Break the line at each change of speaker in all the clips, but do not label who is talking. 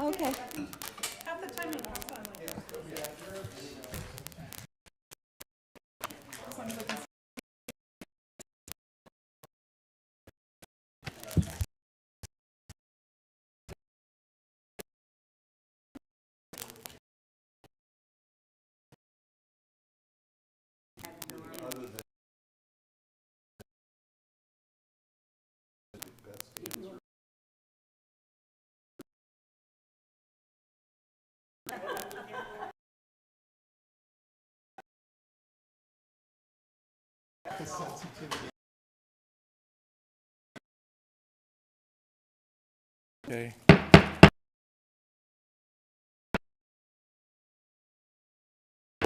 Okay.
Half the time it was fun.
Okay.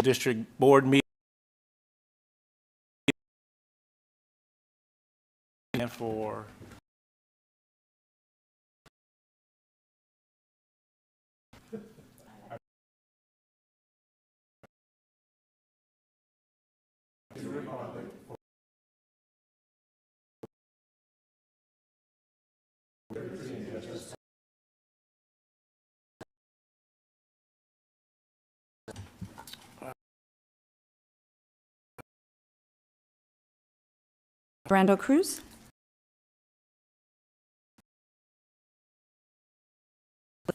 District Board meeting for
Brando Cruz?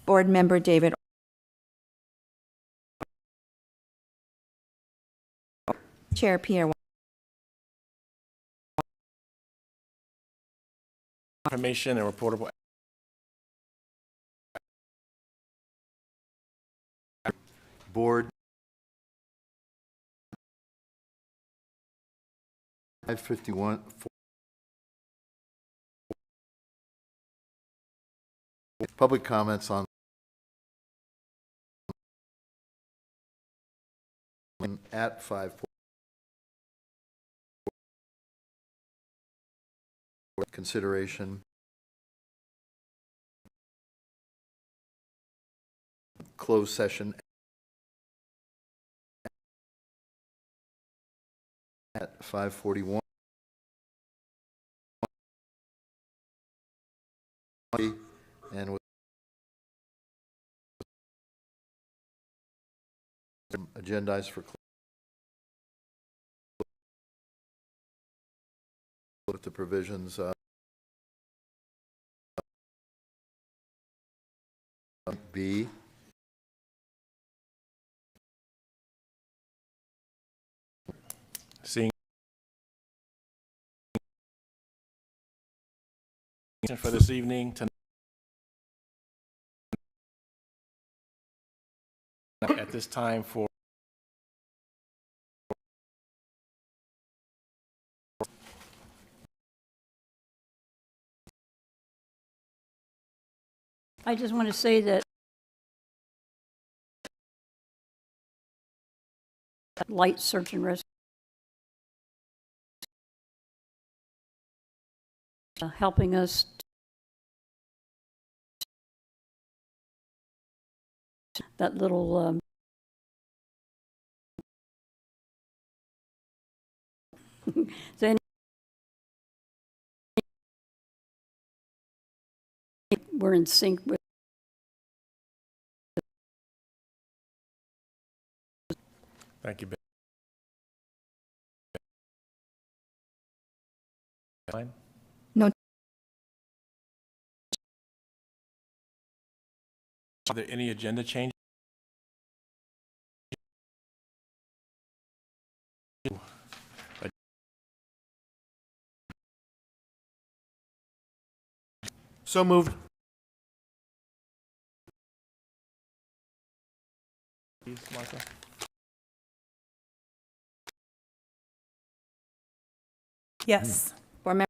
Board Member David. Chair Pierre.
information and reportable.
Board 551. Public comments on at 5. Consideration. Closed session at 5:41. And with agendized for with the provisions B.
Seeing for this evening tonight at this time for
I just want to say that light search and rescue helping us that little then we're in sync with.
thank you, Ben.
No.
Are there any agenda changes?
So moved.
Please, Martha.
Yes.
Board Member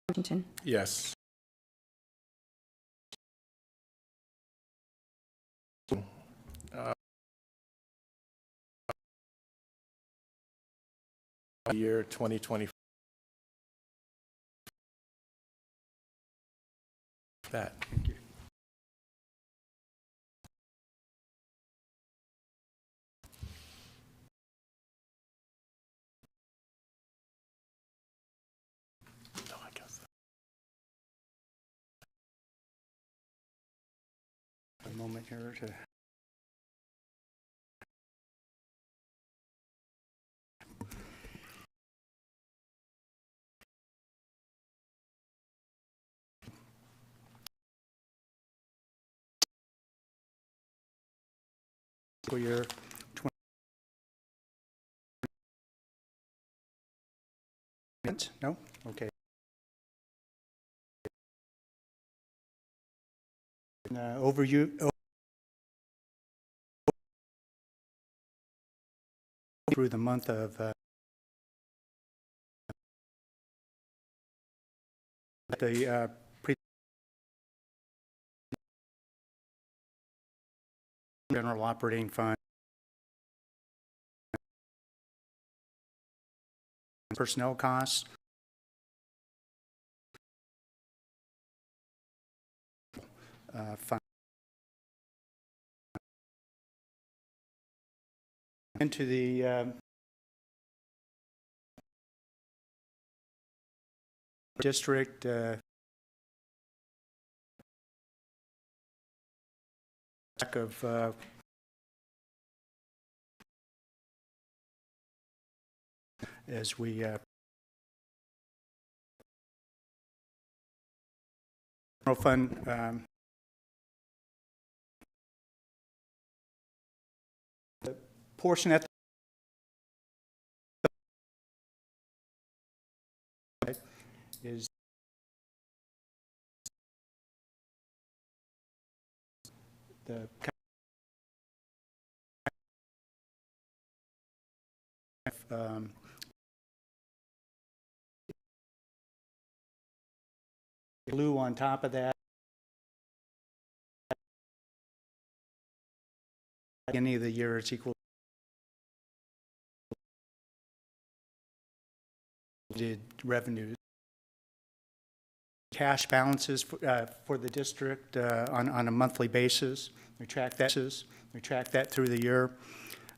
Washington.
Yes. Year 2020. That. Thank you.
moment here to. Fiscal year 20. No? Okay. Overview through the month of the general operating fund, personnel costs, fund. Into the district of as we general fund the portion at the is the blue on top of that. Any of the year it's equal to revenues. Cash balances for the district on a monthly basis. We track that. We track that through the year.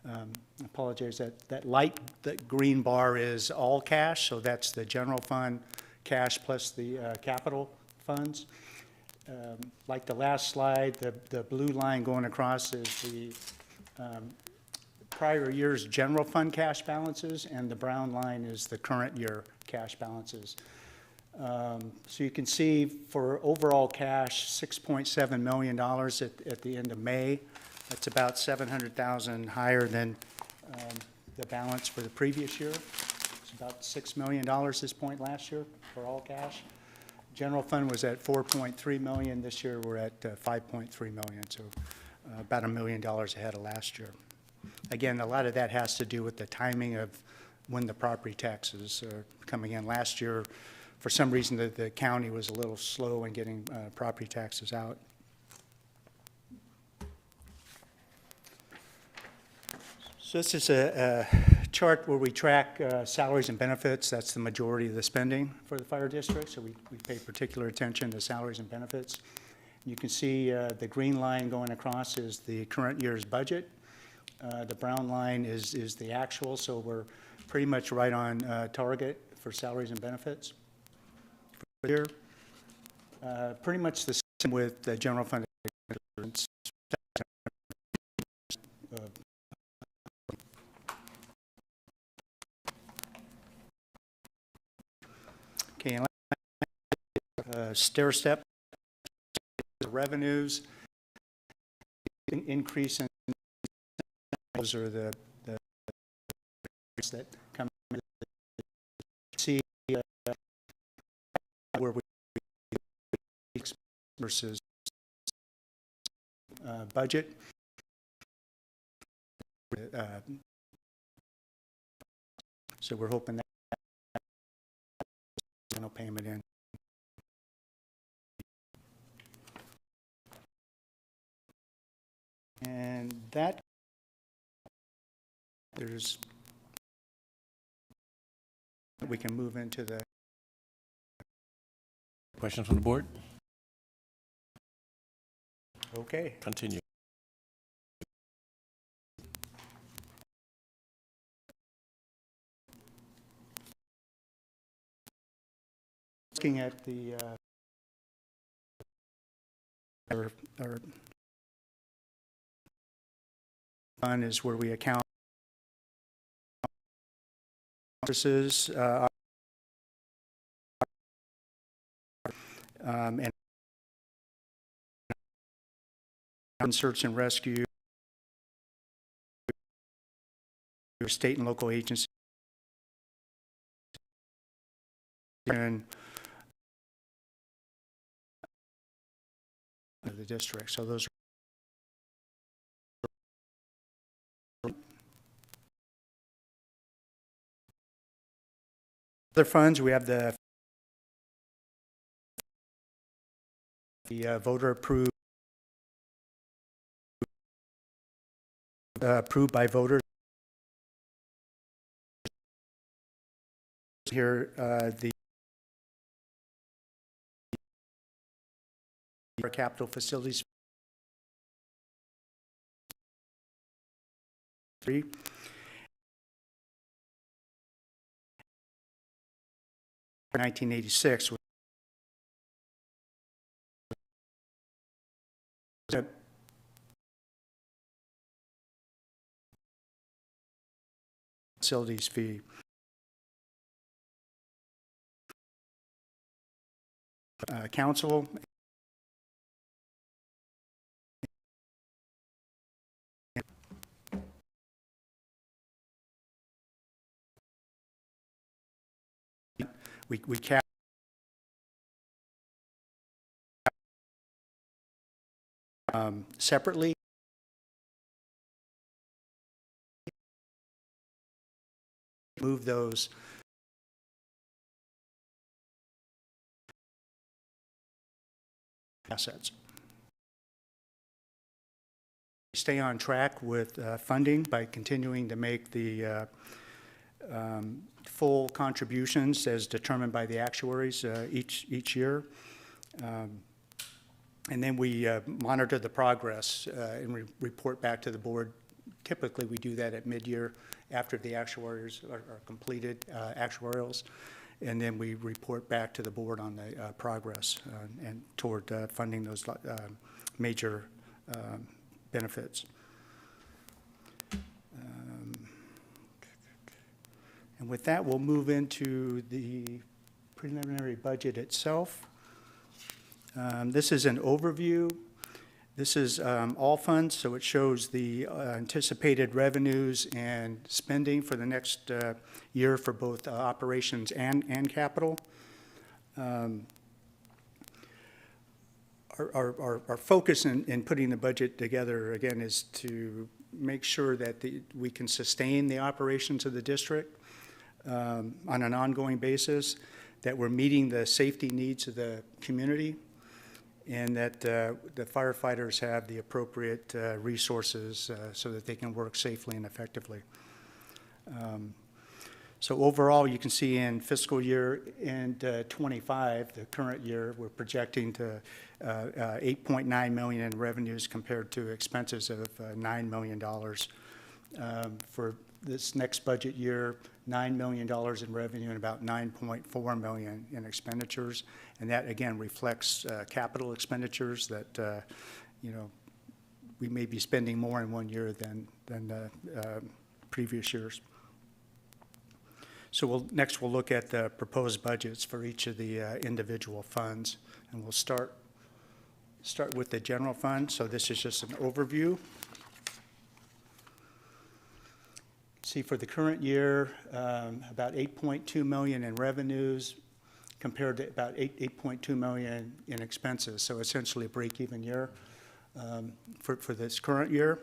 I apologize, that green bar is all cash, so that's the general fund cash plus the capital funds. Like the last slide, the blue line going across is the prior year's general fund cash balances, and the brown line is the current year cash balances. So you can see for overall cash, $6.7 million at the end of May. That's about $700,000 higher than the balance for the previous year. It's about $6 million this point last year for all cash. General fund was at $4.3 million. This year we're at $5.3 million, so about $1 million ahead of last year. Again, a lot of that has to do with the timing of when the property taxes are coming in. Last year, for some reason, the county was a little slow in getting property taxes out. So this is a chart where we track salaries and benefits. That's the majority of the spending for the fire district, so we pay particular attention to salaries and benefits. You can see the green line going across is the current year's budget. The brown line is the actual, so we're pretty much right on target for salaries and benefits. For the year, pretty much the same with the general fund. Okay, stair step, the revenues, increase in those are the that come in. See where we versus budget. So we're hoping that no payment in. And that we can move into the
Questions from the board?
okay.
Continue.
Looking at the our fund is where we account services, and search and rescue, state and local agencies, and the district. So those other funds, we have the voter approved by voters. Here, the capital facilities in 1986 was facilities fee. Council we cap separately. Move those assets. Stay on track with funding by continuing to make the full contributions as determined by the actuaries each year. And then we monitor the progress and report back to the board. Typically, we do that at mid-year after the actuaries are completed, actuarials, and then we report back to the board on the progress and toward funding those major benefits. And with that, we'll move into the preliminary budget itself. This is an overview. This is all funds, so it shows the anticipated revenues and spending for the next year for both operations and capital. Our focus in putting the budget together, again, is to make sure that we can sustain the operations of the district on an ongoing basis, that we're meeting the safety needs of the community, and that the firefighters have the appropriate resources so that they can work safely and effectively. So overall, you can see in fiscal year end 25, the current year, we're projecting to $8.9 million in revenues compared to expenses of $9 million. For this next budget year, $9 million in revenue and about $9.4 million in expenditures. And that, again, reflects capital expenditures that, we may be spending more in one year than previous years. So next we'll look at the proposed budgets for each of the individual funds. And we'll start with the general fund. So this is just an overview. See, for the current year, about $8.2 million in revenues compared to about $8.2 million in expenses. So essentially a break-even year for this current year.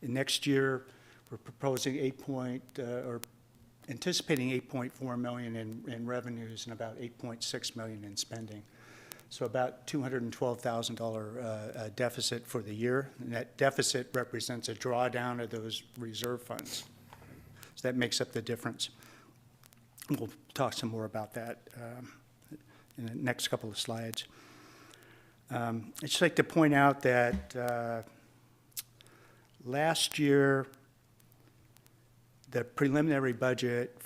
And next year, we're proposing anticipating $8.4 million in revenues and about $8.6 million in spending. So about $212,000 deficit for the year. And that deficit represents a drawdown of those reserve funds. So that makes up the difference. We'll talk some more about that in the next couple of slides. I'd just like to point out that last year, the preliminary budget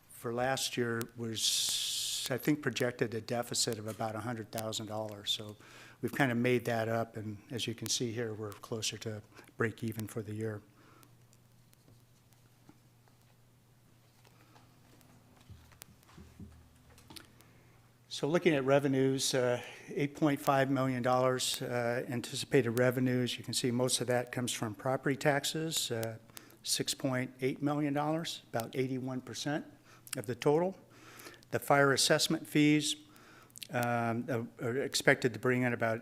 for last year was, I think, projected a deficit of about $100,000. So we've kind of made that up, and as you can see here, we're closer to break even for the year. So looking at revenues, $8.5 million anticipated revenues. You can see most of that comes from property taxes, $6.8 million, about 81% of the total. The fire assessment fees are expected to bring in about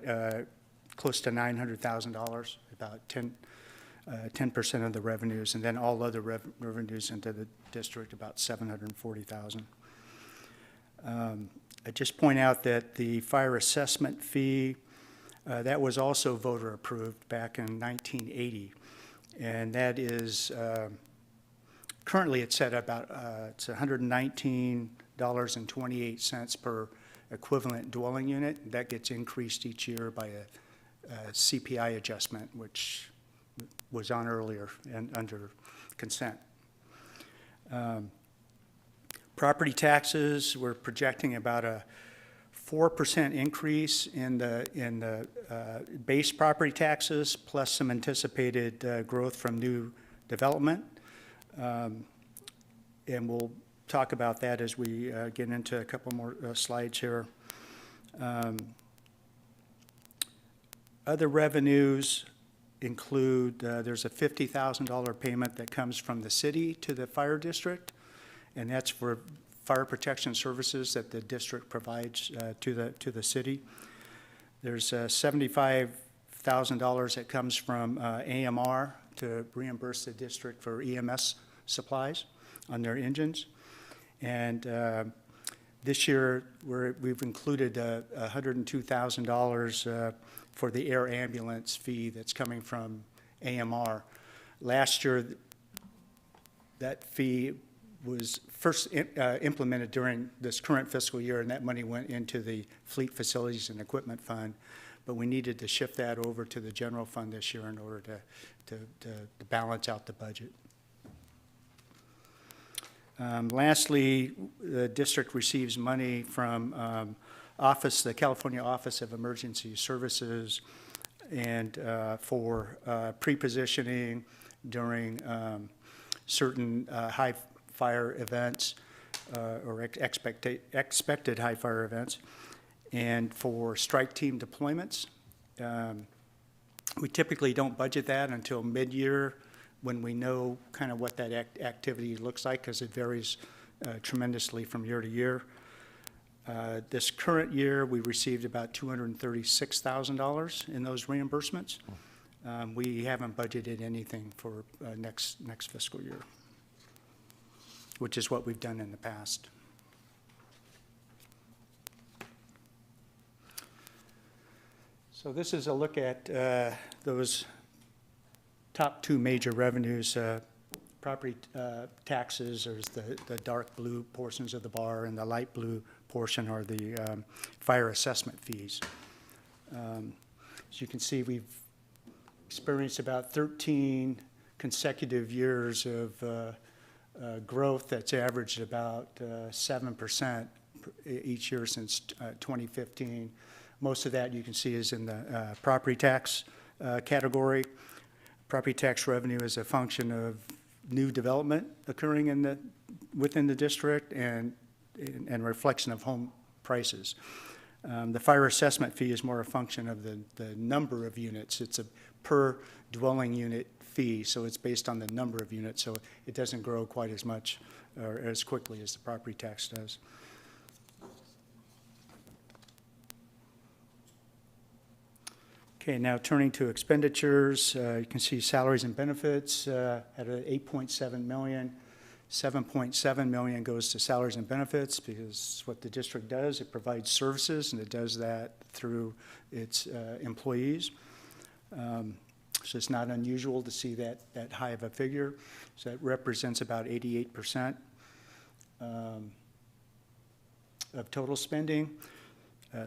close to $900,000, about 10% of the revenues, and then all other revenues into the district, about $740,000. I just point out that the fire assessment fee, that was also voter approved back in 1980. And that is, currently it's set about, it's $119.28 per equivalent dwelling unit. That gets increased each year by a CPI adjustment, which was on earlier and under consent. Property taxes, we're projecting about a 4% increase in the base property taxes, plus some anticipated growth from new development. And we'll talk about that as we get into a couple more slides here. Other revenues include, there's a $50,000 payment that comes from the city to the fire district, and that's for fire protection services that the district provides to the city. There's $75,000 that comes from AMR to reimburse the district for EMS supplies on their engines. And this year, we've included $102,000 for the air ambulance fee that's coming from AMR. Last year, that fee was first implemented during this current fiscal year, and that money went into the Fleet Facilities and Equipment Fund. But we needed to shift that over to the general fund this year in order to balance out the budget. Lastly, the district receives money from the California Office of Emergency Services, and for pre-positioning during certain high fire events or expected high fire events, and for strike team deployments. We typically don't budget that until mid-year when we know kind of what that activity looks like, because it varies tremendously from year to year. This current year, we received about $236,000 in those reimbursements. We haven't budgeted anything for next fiscal year, which is what we've done in the past. So this is a look at those top two major revenues. Property taxes, there's the dark blue portions of the bar, and the light blue portion are the fire assessment fees. As you can see, we've experienced about 13 consecutive years of growth that's averaged about 7% each year since 2015. Most of that you can see is in the property tax category. Property tax revenue is a function of new development occurring within the district and reflection of home prices. The fire assessment fee is more a function of the number of units. It's a per dwelling unit fee, so it's based on the number of units, so it doesn't grow quite as much or as quickly as the property tax does. Okay, now turning to expenditures, you can see salaries and benefits at $8.7 million. $7.7 million goes to salaries and benefits because what the district does, it provides services, and it does that through its employees. So it's not unusual to see that high of a figure. So that represents about 88% of total spending.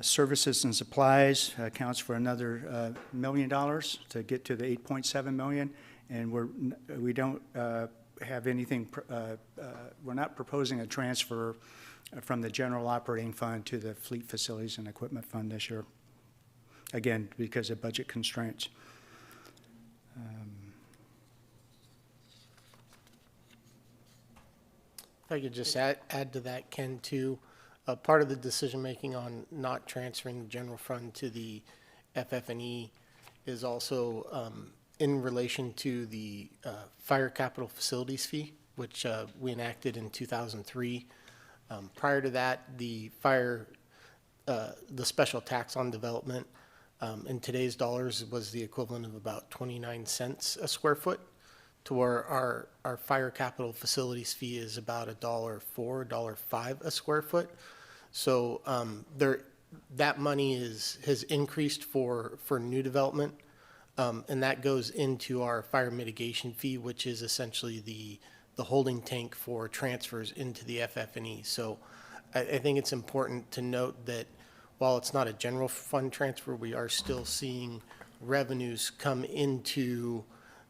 Services and supplies accounts for another $1 million to get to the $8.7 million, and we don't have anything. We're not proposing a transfer from the general operating fund to the Fleet Facilities and Equipment Fund this year. Again, because of budget constraints.
If I could just add to that, Ken, too. part of the decision-making on not transferring the general fund to the FF&E is also in relation to the fire capital facilities fee, which we enacted in 2003. Prior to that, the special tax on development in today's dollars was the equivalent of about 29 cents a square foot, to where our fire capital facilities fee is about $1.04, $1.05 a square foot. So that money has increased for new development, and that goes into our fire mitigation fee, which is essentially the holding tank for transfers into the FF&E. So I think it's important to note that while it's not a general fund transfer, we are still seeing revenues come into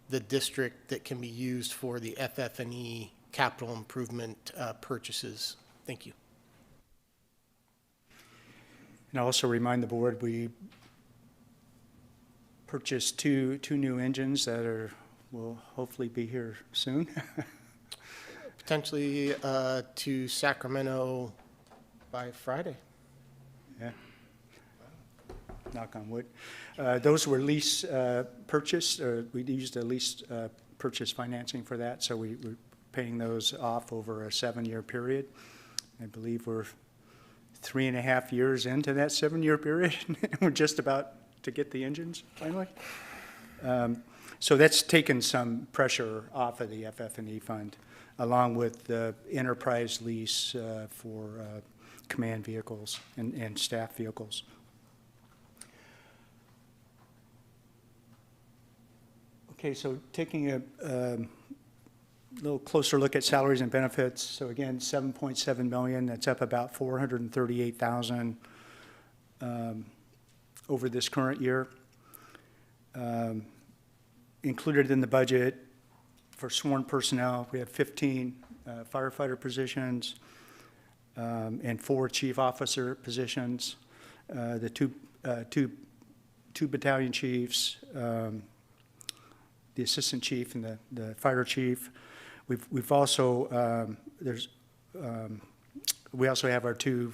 the district that can be used for the FF&E capital improvement purchases. Thank you.
And I'll also remind the board, we purchased two new engines that will hopefully be here soon.
Potentially to Sacramento by Friday.
Yeah. Knock on wood. Those were lease purchased, or we used a lease purchase financing for that, so we're paying those off over a 7-year period. I believe we're 3.5 years into that 7-year period. We're just about to get the engines finally. So that's taken some pressure off of the FF&E fund, along with the enterprise lease for command vehicles and staff vehicles. Okay, so taking a little closer look at salaries and benefits. So again, $7.7 million, that's up about $438,000 over this current year. Included in the budget for sworn personnel, we have 15 firefighter positions and 4 chief officer positions. The two battalion chiefs, the assistant chief and the fire chief. We've also we also have our 2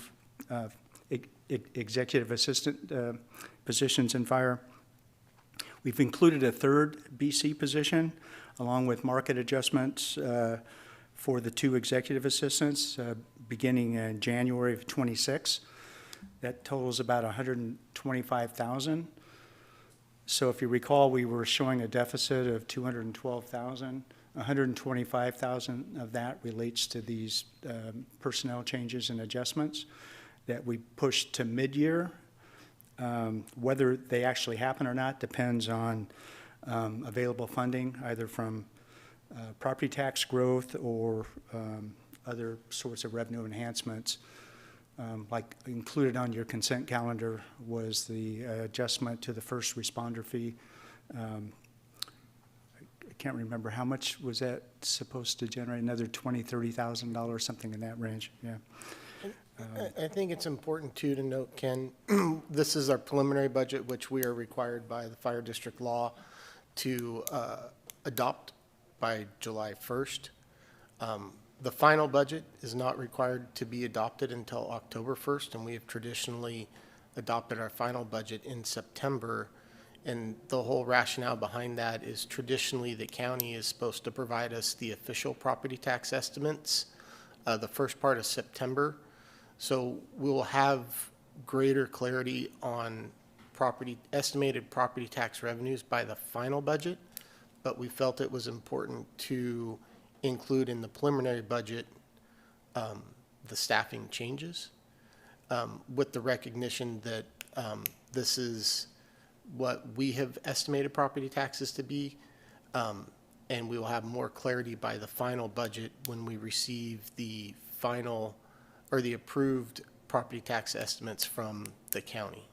executive assistant positions in fire. We've included a 3rd BC position, along with market adjustments for the 2 executive assistants beginning in January of '26. That totals about $125,000. So if you recall, we were showing a deficit of $212,000. $125,000 of that relates to these personnel changes and adjustments that we pushed to mid-year. Whether they actually happen or not depends on available funding, either from property tax growth or other sorts of revenue enhancements. Like included on your consent calendar was the adjustment to the first responder fee. I can't remember how much was that supposed to generate, another $20,000, $30,000, something in that range. Yeah.
I think it's important too to note, Ken, this is our preliminary budget, which we are required by the fire district law to adopt by July 1st. The final budget is not required to be adopted until October 1st, and we have traditionally adopted our final budget in September. And the whole rationale behind that is traditionally the county is supposed to provide us the official property tax estimates the first part of September. So we'll have greater clarity on estimated property tax revenues by the final budget, but we felt it was important to include in the preliminary budget the staffing changes with the recognition that this is what we have estimated property taxes to be, and we will have more clarity by the final budget when we receive the final or the approved property tax estimates from the county.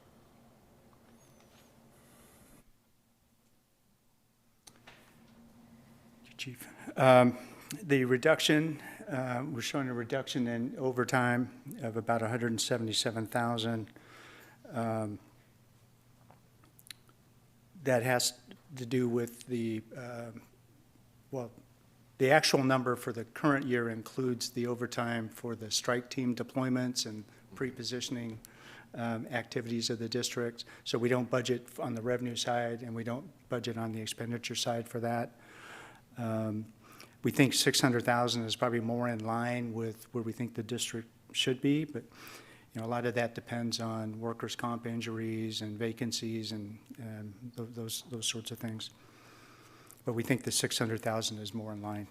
Chief. The reduction, we're showing a reduction in overtime of about $177,000. That has to do with the, well, The actual number for the current year includes the overtime for the strike team deployments and pre-positioning activities of the district. So we don't budget on the revenue side, and we don't budget on the expenditure side for that. We think 600,000 is probably more in line with where we think the district should be, but you know, a lot of that depends on workers' comp injuries and vacancies and those sorts of things. But we think the 600,000 is more in line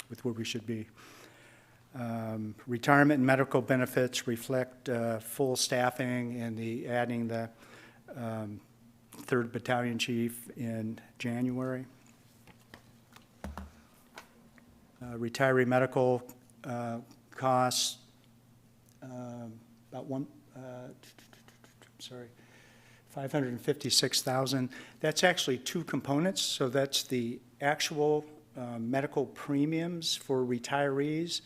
with where we should be. Retirement and medical benefits reflect full staffing and adding the 3rd Battalion Chief in January. Retiree medical costs, about 556,000. That's actually two components. So that's the actual medical premiums for retirees,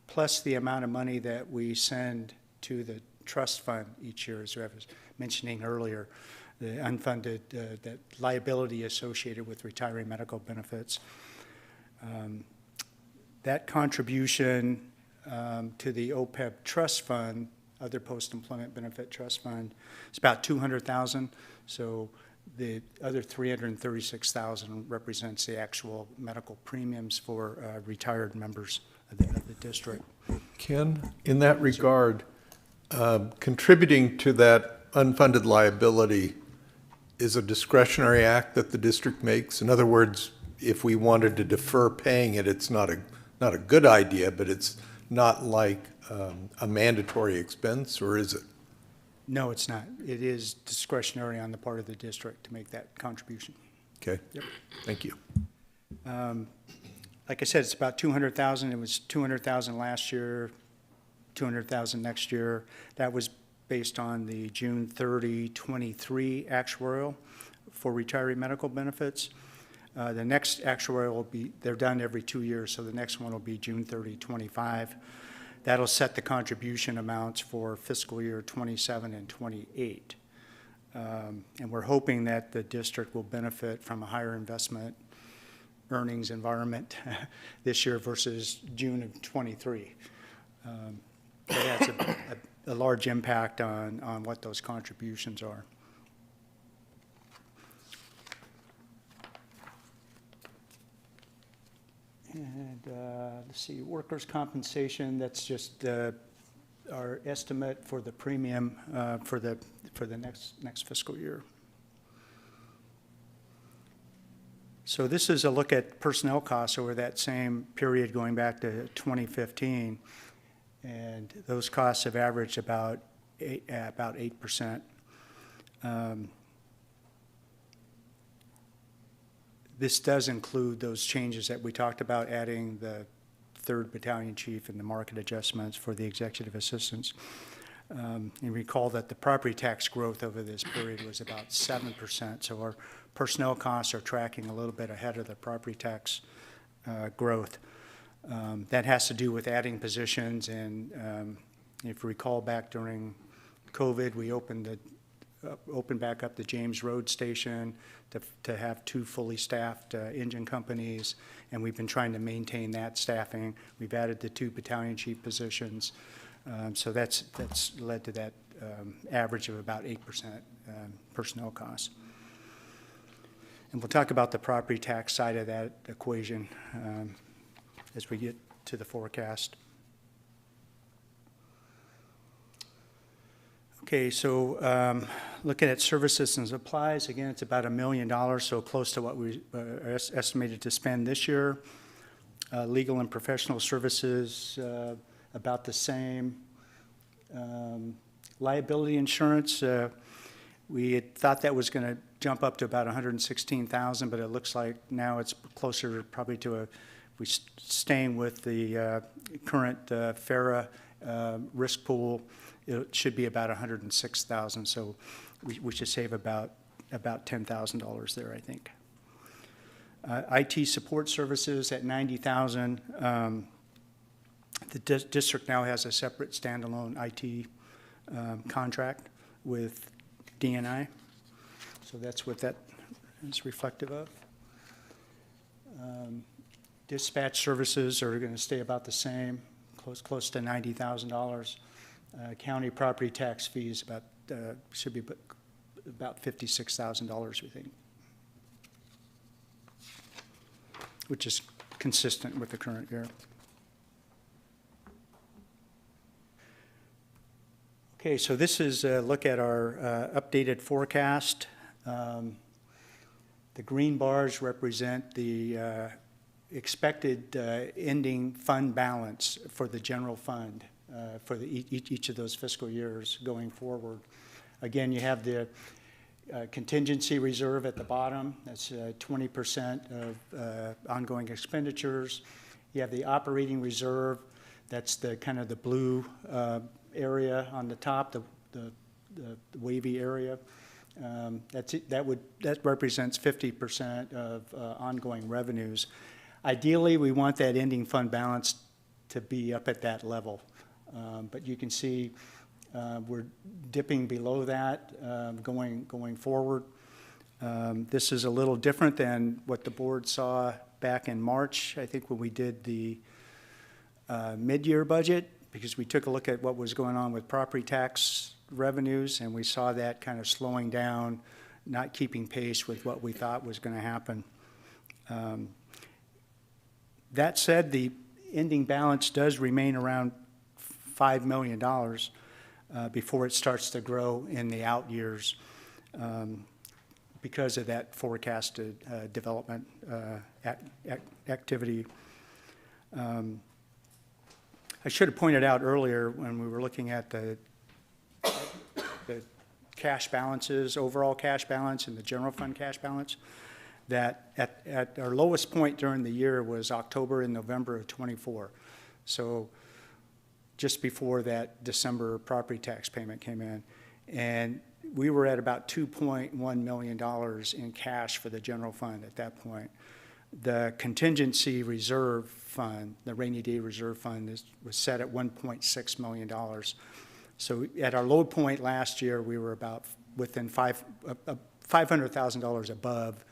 plus the amount of money that we send to the trust fund each year, as I was mentioning earlier, the unfunded that liability associated with retiree medical benefits. That contribution to the OPEB trust fund, other post-employment benefit trust fund, is about 200,000. So the other 336,000 represents the actual medical premiums for retired members of the district.
Ken, in that regard, contributing to that unfunded liability is a discretionary act that the district makes. In other words, if we wanted to defer paying it, it's not a good idea, but it's not like a mandatory expense, or is it?
No, it's not. It is discretionary on the part of the district to make that contribution.
Okay.
Yep.
Thank you.
Like I said, it's about 200,000. It was 200,000 last year, 200,000 next year. That was based on the June 30, 23 actuarial for retiree medical benefits. The next actuarial will be, they're done every 2 years, so the next one will be June 30, 25. That'll set the contribution amounts for fiscal year 27 and 28. And we're hoping that the district will benefit from a higher investment earnings environment this year versus June of 23. So that's a large impact on what those contributions are. And let's see, workers' compensation, that's just our estimate for the premium for the next fiscal year. So this is a look at personnel costs over that same period going back to 2015. And those costs have averaged about 8%. This does include those changes that we talked about, adding the 3rd Battalion Chief and the market adjustments for the executive assistants. And recall that the property tax growth over this period was about 7%. So our personnel costs are tracking a little bit ahead of the property tax growth. That has to do with adding positions. And if you recall back during COVID, we opened back up the James Road Station to have 2 fully staffed engine companies, and we've been trying to maintain that staffing. We've added the 2 battalion chief positions, so that's led to that average of about 8% personnel costs. And we'll talk about the property tax side of that equation as we get to the forecast. Okay, so looking at services and supplies, again, it's about $1 million, so close to what we are estimated to spend this year. Legal and professional services, about the same. Liability insurance, we had thought that was going to jump up to about $116,000, but it looks like now it's closer probably to staying with the current FARA risk pool. It should be about $106,000, so we should save about $10,000 there, I think. IT support services at $90,000. The district now has a separate standalone IT contract with DNI, so that's what that is reflective of. Dispatch services are going to stay about the same, close to $90,000. County property tax fees should be about $56,000, we think, which is consistent with the current year. Okay, so this is a look at our updated forecast. The green bars represent the expected ending fund balance for the general fund for each of those fiscal years going forward. Again, you have the contingency reserve at the bottom. That's 20% of ongoing expenditures. You have the operating reserve. That's the kind of the blue area on the top, the wavy area. That represents 50% of ongoing revenues. Ideally, we want that ending fund balance to be up at that level. But you can see we're dipping below that going forward. This is a little different than what the board saw back in March, I think, when we did the mid-year budget, because we took a look at what was going on with property tax revenues, and we saw that kind of slowing down, not keeping pace with what we thought was going to happen. That said, the ending balance does remain around $5 million before it starts to grow in the out years because of that forecasted development activity. I should have pointed out earlier when we were looking at the cash balances, overall cash balance and the general fund cash balance, that at our lowest point during the year was October and November of '24. So just before that December property tax payment came in. And we were at about $2.1 million in cash for the general fund at that point. The contingency reserve fund, the rainy day reserve fund, was set at $1.6 million. So at our low point last year, we were about within $500,000 above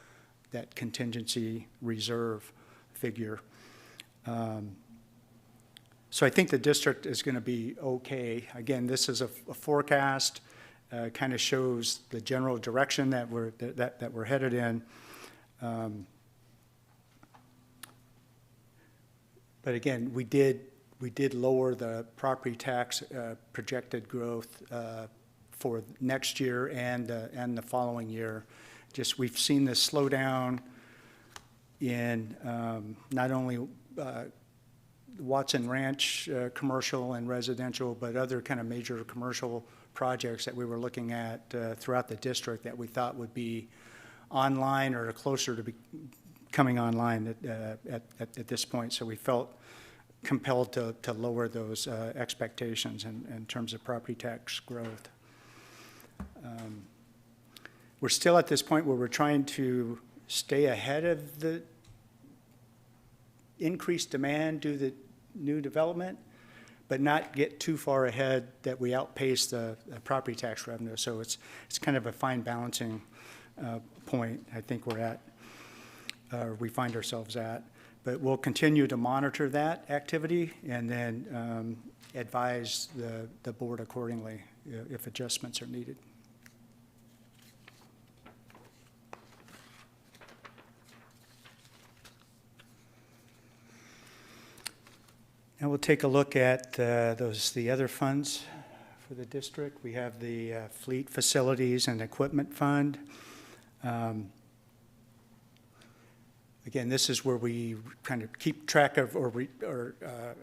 that contingency reserve figure. So I think the district is going to be okay. Again, this is a forecast, kind of shows the general direction that we're headed in. But again, we did lower the property tax projected growth for next year and the following year. Just we've seen this slowdown in not only Watson Ranch commercial and residential, but other kind of major commercial projects that we were looking at throughout the district that we thought would be online or closer to be coming online at this point. So we felt compelled to lower those expectations in terms of property tax growth. We're still at this point where we're trying to stay ahead of the increased demand due to new development, but not get too far ahead that we outpace the property tax revenue. So it's kind of a fine balancing point I think we're at, we find ourselves at. But we'll continue to monitor that activity and then advise the board accordingly if adjustments are needed. Now we'll take a look at the other funds for the district. We have the Fleet Facilities and Equipment Fund. Again, this is where we kind of keep track of or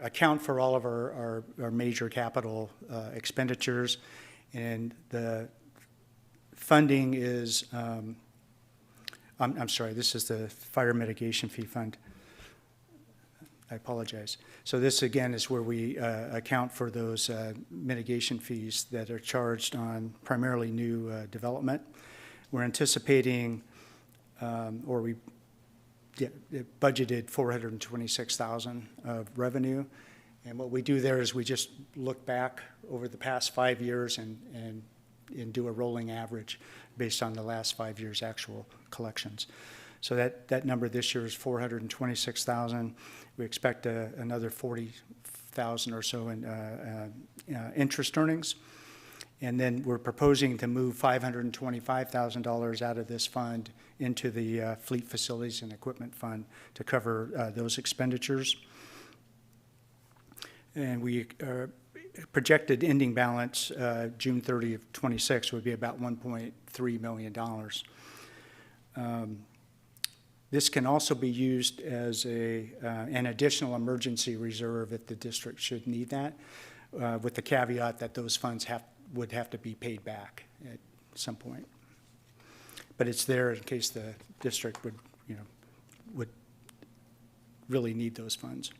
account for all of our major capital expenditures. And the funding is, I'm sorry, this is the Fire Mitigation Fee Fund. I apologize. So this, again, is where we account for those mitigation fees that are charged on primarily new development. We're anticipating, it budgeted $426,000 of revenue. And what we do there is we just look back over the past 5 years and do a rolling average based on the last 5 years' actual collections. So that number this year is 426,000. We expect another 40,000 or so in interest earnings. And then we're proposing to move $525,000 out of this fund into the Fleet Facilities and Equipment Fund to cover those expenditures. And we projected ending balance June 30 of 26 would be about $1.3 million. This can also be used as an additional emergency reserve if the district should need that, with the caveat that those funds would have to be paid back at some point. But it's there in case the district would really need those funds.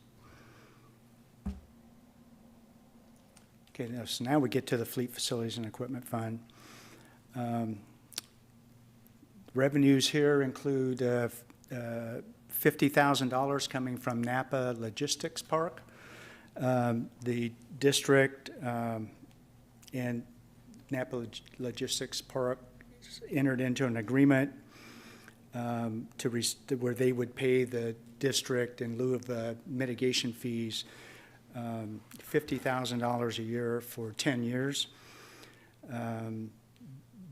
Okay, so now we get to the Fleet Facilities and Equipment Fund. Revenues here include $50,000 coming from Napa Logistics Park. The district and Napa Logistics Park entered into an agreement where they would pay the district in lieu of mitigation fees $50,000 a year for 10 years.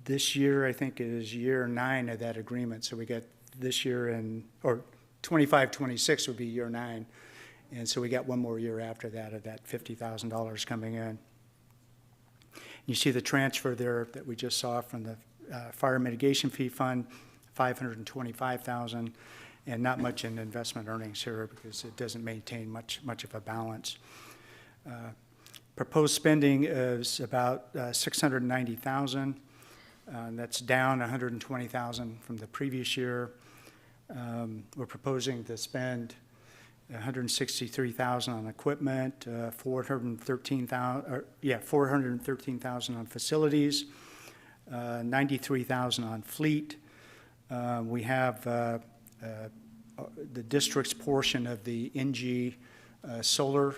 This year, I think, is year 9 of that agreement. So we got this year or 25, 26 would be year 9. And so we got one more year after that of that $50,000 coming in. You see the transfer there that we just saw from the Fire Mitigation Fee Fund, $525,000, and not much in investment earnings here because it doesn't maintain much of a balance. Proposed spending is about $690,000. That's down $120,000 from the previous year. We're proposing to spend $163,000 on equipment, $413,000 on facilities, $93,000 on fleet. We have the district's portion of the NG solar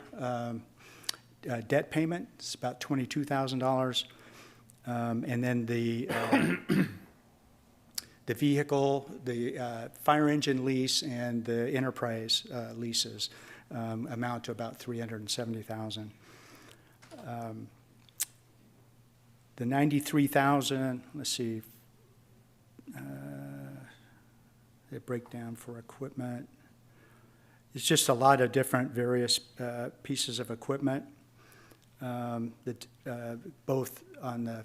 debt payment. It's about $22,000. And then the vehicle, the fire engine lease, and the enterprise leases amount to about $370,000. The $93,000, let's see, the breakdown for equipment. It's just a lot of different various pieces of equipment. Both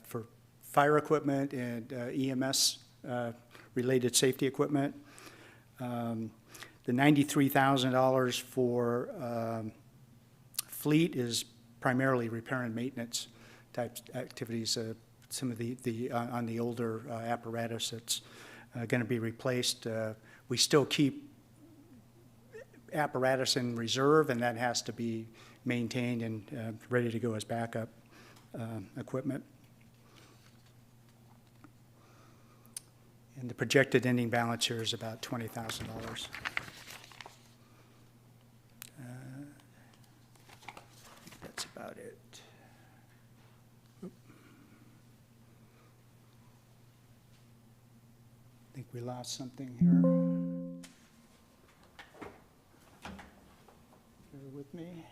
for fire equipment and EMS related safety equipment. The $93,000 for fleet is primarily repair and maintenance type activities. Some of the on the older apparatus that's going to be replaced. We still keep apparatus in reserve, and that has to be maintained and ready to go as backup equipment. And the projected ending balance here is about $20,000. That's about it. I think we lost something here. Bear with me.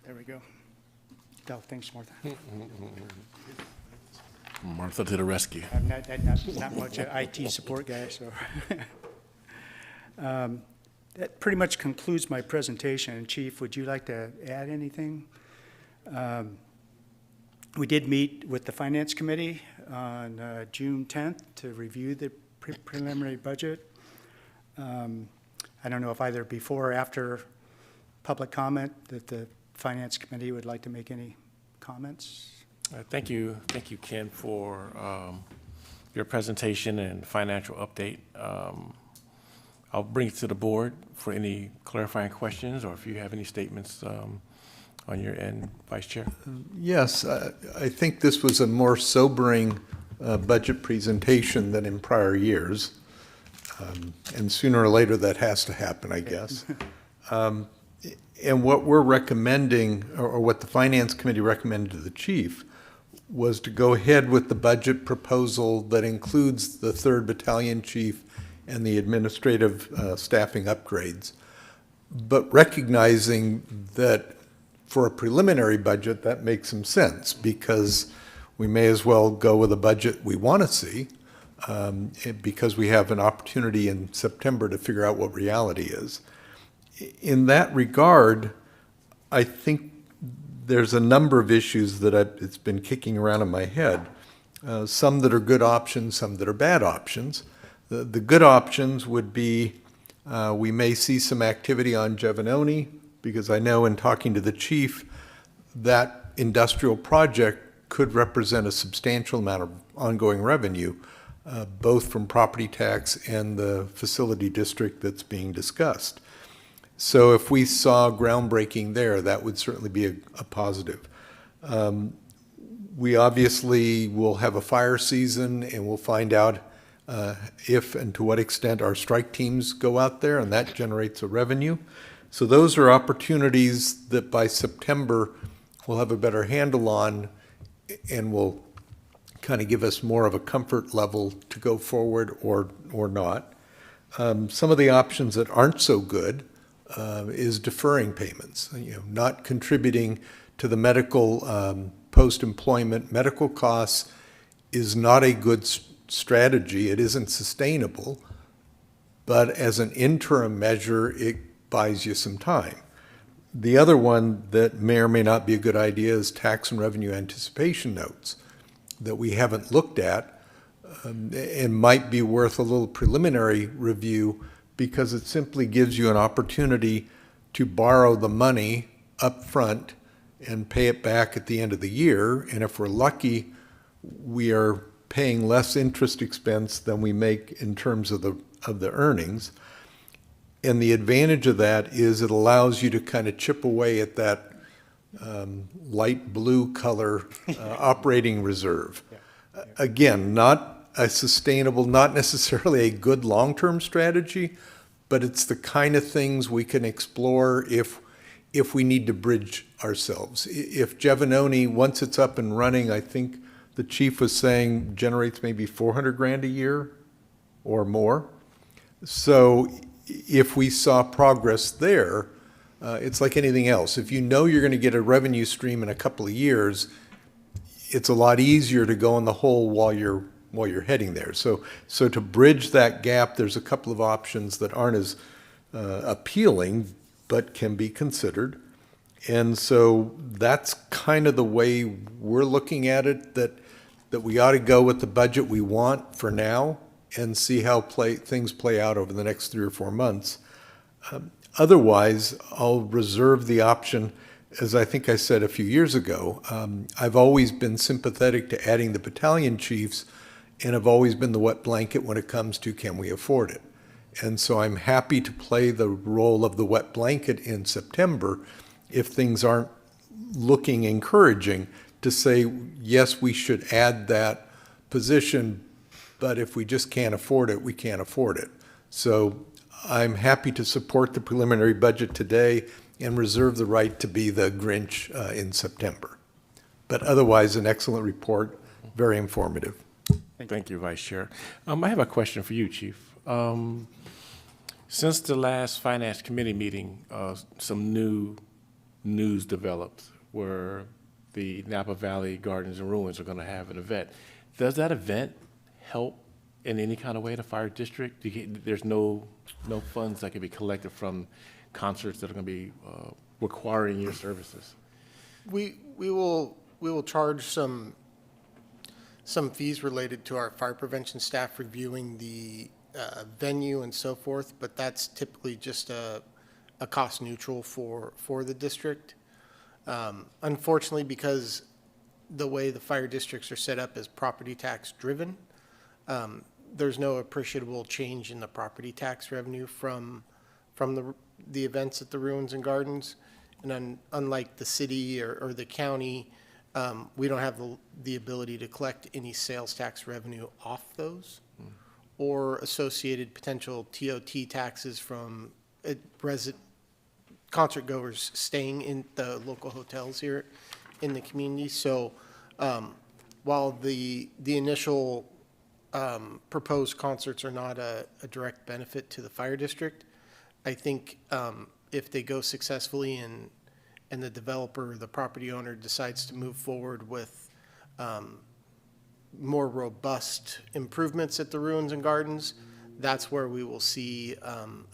There we go. Oh, thanks, Martha.
Martha to the rescue.
I'm not much an IT support guy, so. That pretty much concludes my presentation. Chief, would you like to add anything? We did meet with the Finance Committee on June 10th to review the preliminary budget. I don't know if either before or after public comment that the Finance Committee would like to make any comments.
Thank you, Ken, for your presentation and financial update. I'll bring it to the board for any clarifying questions, or if you have any statements on your end, Vice Chair?
Yes, I think this was a more sobering budget presentation than in prior years. And sooner or later, that has to happen, I guess. And what we're recommending, or what the Finance Committee recommended to the chief, was to go ahead with the budget proposal that includes the 3rd Battalion Chief and the administrative staffing upgrades, but recognizing that for a preliminary budget, that makes some sense, because we may as well go with a budget we want to see, because we have an opportunity in September to figure out what reality is. In that regard, I think there's a number of issues that it's been kicking around in my head. Some that are good options, some that are bad options. The good options would be we may see some activity on Giovannoni, because I know in talking to the chief, that industrial project could represent a substantial amount of ongoing revenue, both from property tax and the facility district that's being discussed. So if we saw groundbreaking there, that would certainly be a positive. We obviously will have a fire season, and we'll find out if and to what extent our strike teams go out there, and that generates a revenue. So those are opportunities that by September we'll have a better handle on, and will kind of give us more of a comfort level to go forward or not. Some of the options that aren't so good is deferring payments, not contributing to the medical post-employment medical costs is not a good strategy. It isn't sustainable, but as an interim measure, it buys you some time. The other one that may or may not be a good idea is tax and revenue anticipation notes that we haven't looked at, and might be worth a little preliminary review, because it simply gives you an opportunity to borrow the money up front and pay it back at the end of the year. And if we're lucky, we are paying less interest expense than we make in terms of the earnings. And the advantage of that is it allows you to kind of chip away at that light blue color operating reserve. Again, not a sustainable, not necessarily a good long-term strategy, but it's the kind of things we can explore if we need to bridge ourselves. If Giovannoni, once it's up and running, I think the chief was saying generates maybe 400 grand a year or more. So if we saw progress there, it's like anything else. If you know you're going to get a revenue stream in a couple of years, it's a lot easier to go in the hole while you're heading there. So to bridge that gap, there's a couple of options that aren't as appealing, but can be considered. And so that's kind of the way we're looking at it, that we ought to go with the budget we want for now and see how things play out over the next 3 or 4 months. Otherwise, I'll reserve the option, as I think I said a few years ago. I've always been sympathetic to adding the battalion chiefs, and have always been the wet blanket when it comes to can we afford it. And so I'm happy to play the role of the wet blanket in September if things aren't looking encouraging, to say, yes, we should add that position, but if we just can't afford it, we can't afford it. So I'm happy to support the preliminary budget today and reserve the right to be the Grinch in September. But otherwise, an excellent report, very informative.
Thank you, Vice Chair. I have a question for you, Chief. Since the last Finance Committee meeting, some new news developed where the Napa Valley Gardens and Ruins are going to have an event. Does that event help in any kind of way the fire district? There's no funds that can be collected from concerts that are going to be requiring your services?
We will charge some fees related to our fire prevention staff reviewing the venue and so forth, but that's typically just a cost neutral for the district. Unfortunately, because the way the fire districts are set up is property tax driven, there's no appreciable change in the property tax revenue from the events at the Ruins and Gardens. and unlike the city or the county, we don't have the ability to collect any sales tax revenue off those or associated potential TOT taxes from concert goers staying in the local hotels here in the community. So while the initial proposed concerts are not a direct benefit to the fire district, I think if they go successfully and the developer, the property owner decides to move forward with more robust improvements at the ruins and gardens, that's where we will see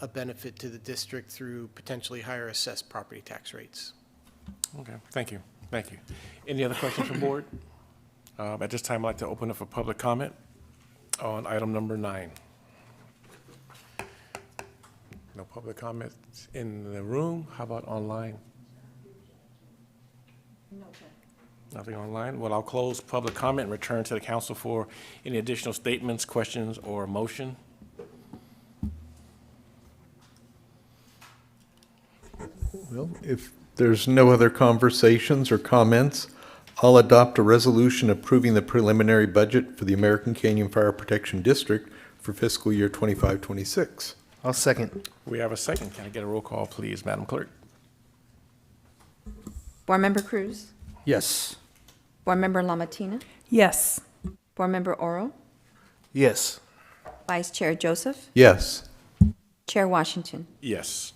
a benefit to the district through potentially higher assessed property tax rates.
Okay, thank you. Thank you. Any other questions from board? At this time, I'd like to open up for public comment on item number 9. No public comments in the room. How about online? Nothing online. Well, I'll close public comment and return to the council for any additional statements, questions, or motion.
Well, if there's no other conversations or comments, I'll adopt a resolution approving the preliminary budget for the American Canyon Fire Protection District for fiscal year 25-26.
I'll second.
We have a second. Can I get a roll call, please, Madam Clerk?
Board Member Cruz?
Yes.
Board Member Lamatina?
Yes.
Board Member Oro?
Yes.
Vice Chair Joseph?
Yes.
Chair Washington?
Yes.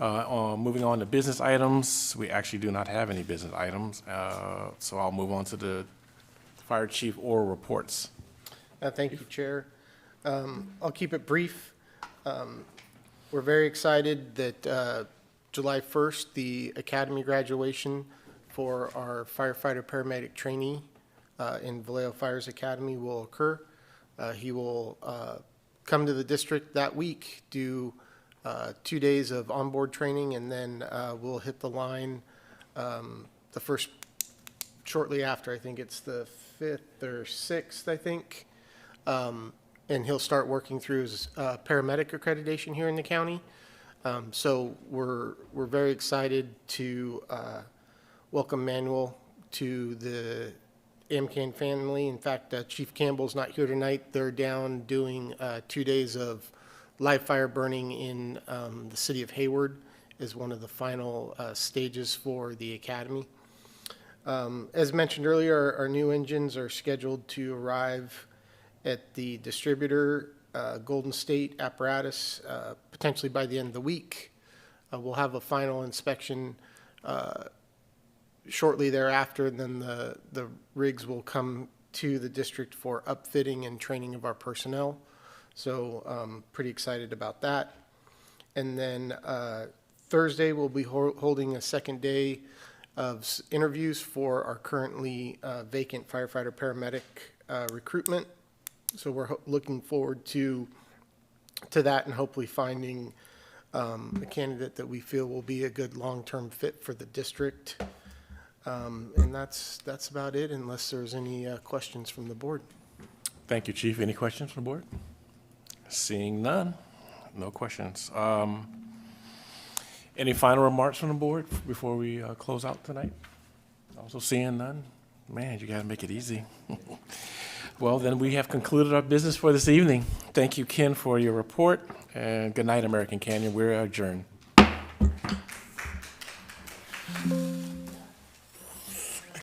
Moving on to business items, we actually do not have any business items, so I'll move on to the Fire Chief oral reports.
Thank you, Chair. I'll keep it brief. We're very excited that July 1st, the academy graduation for our firefighter paramedic trainee in Vallejo Fires Academy will occur. He will come to the district that week, do 2 days of onboard training, and then we'll hit the line the first, shortly after. I think it's the 5th or 6th, I think. And he'll start working through his paramedic accreditation here in the county. So we're very excited to welcome Manuel to the AMCAN family. In fact, Chief Campbell's not here tonight. They're down doing 2 days of live fire burning in the city of Hayward as one of the final stages for the academy. As mentioned earlier, our new engines are scheduled to arrive at the distributor, Golden State Apparatus, potentially by the end of the week. We'll have a final inspection shortly thereafter, and then the rigs will come to the district for upfitting and training of our personnel. So pretty excited about that. And then Thursday, we'll be holding a second day of interviews for our currently vacant firefighter paramedic recruitment. So we're looking forward to that and hopefully finding a candidate that we feel will be a good long-term fit for the district. And that's about it, unless there's any questions from the board.
Thank you, Chief. Any questions from the board? Seeing none, no questions. Any final remarks from the board before we close out tonight? Also seeing none? Man, you gotta make it easy. Well, then we have concluded our business for this evening. Thank you, Ken, for your report, and good night, American Canyon. We're adjourned.